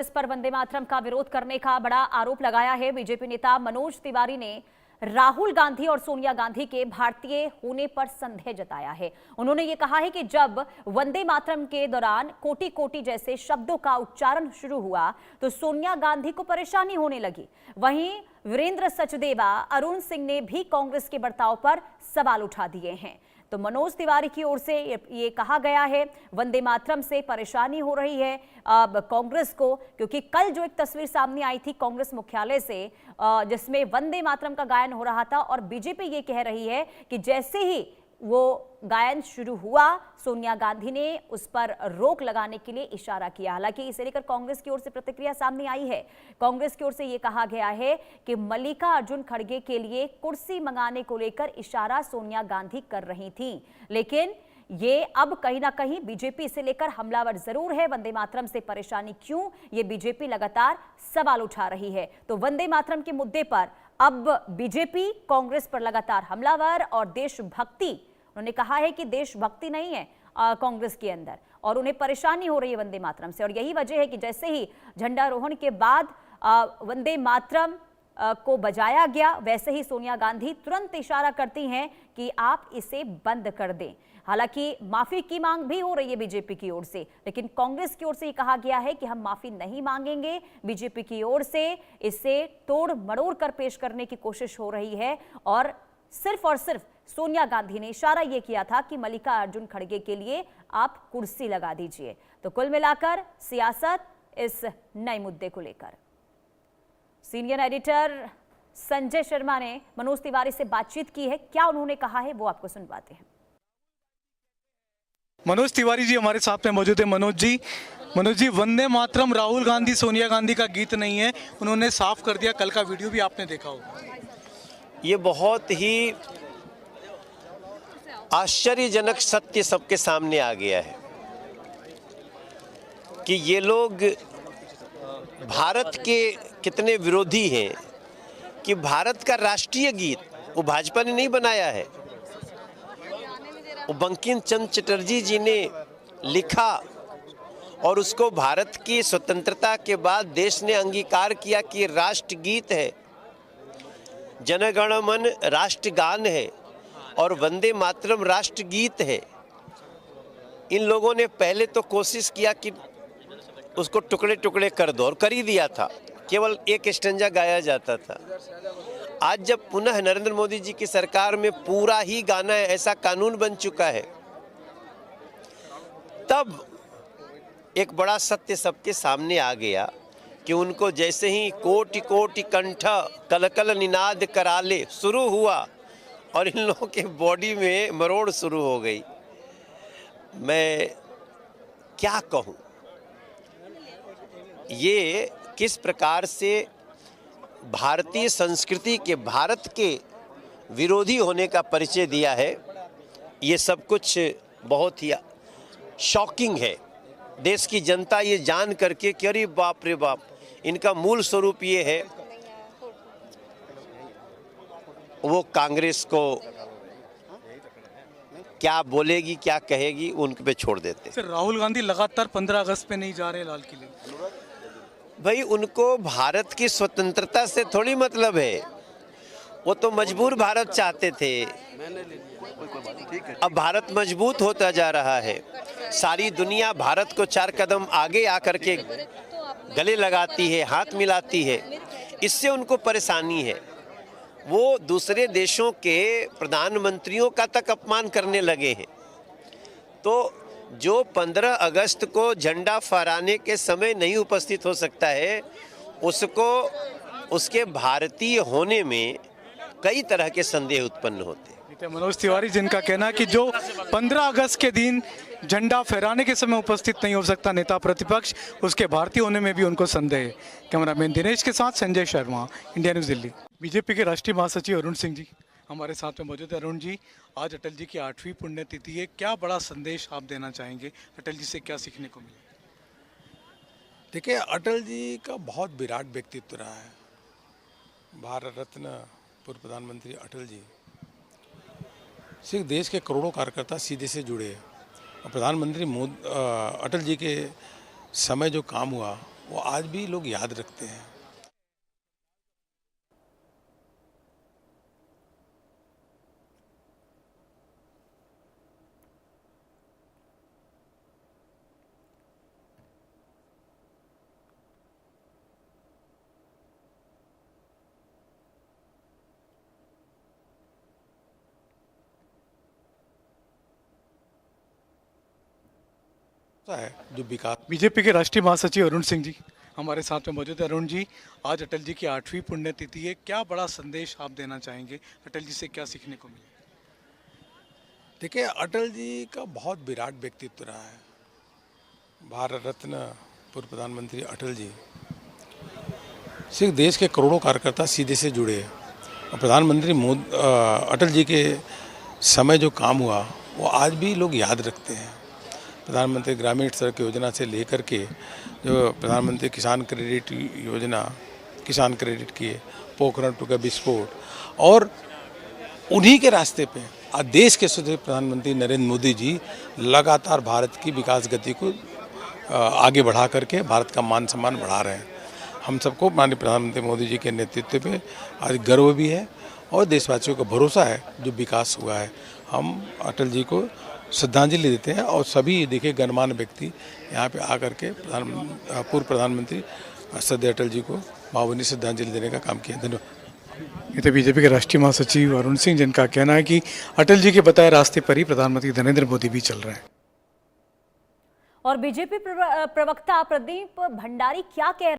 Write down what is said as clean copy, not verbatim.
इस पर वंदे मातरम का विरोध करने का बड़ा आरोप लगाया है। बीजेपी नेता मनोज तिवारी ने राहुल गांधी और सोनिया गांधी के भारतीय होने पर संदेह जताया है। उन्होंने ये कहा है कि जब वंदे मातरम के दौरान कोटि कोटि जैसे शब्दों का उच्चारण शुरू हुआ तो सोनिया गांधी को परेशानी होने लगी। वहीं वीरेंद्र सचदेवा, अरुण सिंह ने भी कांग्रेस के बर्ताव पर सवाल उठा दिए हैं। तो मनोज तिवारी की ओर से ये कहा गया है वंदे मातरम से परेशानी हो रही है कांग्रेस को, क्योंकि कल जो एक तस्वीर सामने आई थी कांग्रेस मुख्यालय से जिसमें वंदे मातरम का गायन हो रहा था और बीजेपी ये कह रही है कि जैसे ही वो गायन शुरू हुआ सोनिया गांधी ने उस पर रोक लगाने के लिए इशारा किया। हालांकि इसे लेकर कांग्रेस की ओर से प्रतिक्रिया सामने आई है। कांग्रेस की ओर से यह कहा गया है कि मल्लिकार्जुन खड़गे के लिए कुर्सी मंगाने को लेकर इशारा सोनिया गांधी कर रही थी, लेकिन ये अब कहीं ना कहीं बीजेपी इसे लेकर हमलावर जरूर है। वंदे मातरम से परेशानी क्यों, ये बीजेपी लगातार सवाल उठा रही है। तो वंदे मातरम के मुद्दे पर अब बीजेपी कांग्रेस पर लगातार हमलावर और देशभक्ति, उन्होंने कहा है कि देशभक्ति नहीं है कांग्रेस के अंदर और उन्हें परेशानी हो रही है वंदे मातरम से। और यही वजह है कि जैसे ही झंडारोहण के बाद वंदे मातरम को बजाया गया वैसे ही सोनिया गांधी तुरंत इशारा करती हैं कि आप इसे बंद कर दें। हालांकि माफी की मांग भी हो रही है बीजेपी की ओर से, लेकिन कांग्रेस की ओर से ये कहा गया है कि हम माफी नहीं मांगेंगे। बीजेपी की ओर से इसे तोड़ मरोड़ कर पेश करने की कोशिश हो रही है और सिर्फ सोनिया गांधी ने इशारा यह किया था कि मल्लिकार्जुन खड़गे के लिए आप कुर्सी लगा दीजिए। तो कुल मिलाकर सियासत इस नए मुद्दे को लेकर सीनियर एडिटर संजय शर्मा ने मनोज तिवारी से बातचीत की है। क्या उन्होंने कहा है वो आपको सुनवाते हैं। मनोज तिवारी जी हमारे साथ में मौजूद है। मनोज जी, वंदे मातरम राहुल गांधी सोनिया गांधी का गीत नहीं है, उन्होंने साफ कर दिया। कल का वीडियो भी आपने देखा होगा। ये बहुत ही आश्चर्यजनक सत्य सबके सामने आ गया है कि ये लोग भारत के कितने विरोधी हैं कि भारत का राष्ट्रीय गीत वो भाजपा ने नहीं बनाया है, वो बंकिम चंद्र चटर्जी जी ने लिखा और उसको भारत की स्वतंत्रता के बाद देश ने अंगीकार किया कि राष्ट्रगीत है, जनगण मन राष्ट्रगान है और वंदे मातरम राष्ट्रगीत है। इन लोगों ने पहले तो कोशिश किया कि उसको टुकड़े टुकड़े कर दो और कर ही दिया था, केवल एक स्टैंजा गाया जाता था। आज जब पुनः नरेंद्र मोदी जी की सरकार में पूरा ही गाना है, ऐसा कानून बन चुका है, तब एक बड़ा सत्य सबके सामने आ गया कि उनको जैसे ही कोटि कोटि कंठ कलकल निनाद कराले शुरू हुआ और इन लोगों के बॉडी में मरोड़ शुरू हो गई। मैं क्या कहूँ, ये किस प्रकार से भारतीय संस्कृति के, भारत के विरोधी होने का परिचय दिया है, ये सब कुछ बहुत ही शॉकिंग है। देश की जनता ये जान करके कि अरे बाप रे बाप, इनका मूल स्वरूप ये है, वो कांग्रेस को क्या बोलेगी क्या कहेगी उन पे छोड़ देते। सर, राहुल गांधी लगातार 15 अगस्त पे नहीं जा रहे लाल किले। भाई, उनको भारत की स्वतंत्रता से थोड़ी मतलब है, वो तो मजबूर भारत चाहते थे। अब भारत मजबूत होता जा रहा है, सारी दुनिया भारत को 4 कदम आगे आकर के गले लगाती है, हाथ मिलाती है, इससे उनको परेशानी है। वो दूसरे देशों के प्रधानमंत्रियों का तक अपमान करने लगे हैं। तो जो 15 अगस्त को झंडा फहराने के समय नहीं उपस्थित हो सकता है, उसको उसके भारतीय होने में कई तरह के संदेह उत्पन्न होते हैं। मनोज तिवारी जिनका कहना है कि जो 15 अगस्त के दिन झंडा फहराने के समय उपस्थित नहीं हो सकता नेता प्रतिपक्ष, उसके भारतीय होने में भी उनको संदेह है। कैमरामैन दिनेश के साथ Sanjay Sharma, India news Delhi. BJP के राष्ट्रीय महासचिव अरुण सिंह जी हमारे साथ में मौजूद है। अरुण जी, आज अटल जी की 8वीं पुण्यतिथि है, क्या बड़ा संदेश आप देना चाहेंगे? अटल जी से क्या सीखने को मिला? देखिए, अटल जी का बहुत विराट व्यक्तित्व रहा है। भारत रत्न पूर्व प्रधानमंत्री अटल जी से देश के करोड़ों कार्यकर्ता सीधे से जुड़े हैं और प्रधानमंत्री अटल जी के समय जो काम हुआ वो आज भी लोग याद रखते हैं। है जो विकास बीजेपी के राष्ट्रीय महासचिव अरुण सिंह जी हमारे साथ में मौजूद है। अरुण जी, आज अटल जी की 8वीं पुण्यतिथि है, क्या बड़ा संदेश आप देना चाहेंगे? अटल जी से क्या सीखने को मिले? देखिए, अटल जी का बहुत विराट व्यक्तित्व रहा है। भारत रत्न पूर्व प्रधानमंत्री अटल जी सिर्फ देश के करोड़ों कार्यकर्ता सीधे से जुड़े हैं। और प्रधानमंत्री अटल जी के समय जो काम हुआ वो आज भी लोग याद रखते हैं। प्रधानमंत्री ग्रामीण सड़क योजना से लेकर के जो प्रधानमंत्री किसान क्रेडिट योजना, किसान क्रेडिट किए, पोखरण टू का विस्फोट, और उन्हीं के रास्ते पे आज देश के स्वतंत्र प्रधानमंत्री नरेंद्र मोदी जी लगातार भारत की विकास गति को आगे बढ़ा करके भारत का मान सम्मान बढ़ा रहे हैं। हम सबको माननीय प्रधानमंत्री मोदी जी के नेतृत्व पे आज गर्व भी है और देशवासियों का भरोसा है जो विकास हुआ है। हम अटल जी को श्रद्धांजलि देते हैं और सभी देखिए गणमान्य व्यक्ति यहाँ पे आकर के पूर्व प्रधानमंत्री श्रद्धेय अटल जी को भावभीनी श्रद्धांजलि देने का काम किया। धन्यवाद। ये तो बीजेपी के राष्ट्रीय महासचिव अरुण सिंह, जिनका कहना है कि अटल जी के बताए रास्ते पर ही प्रधानमंत्री नरेंद्र मोदी भी चल रहे हैं। और बीजेपी प्रवक्ता प्रदीप भंडारी क्या कह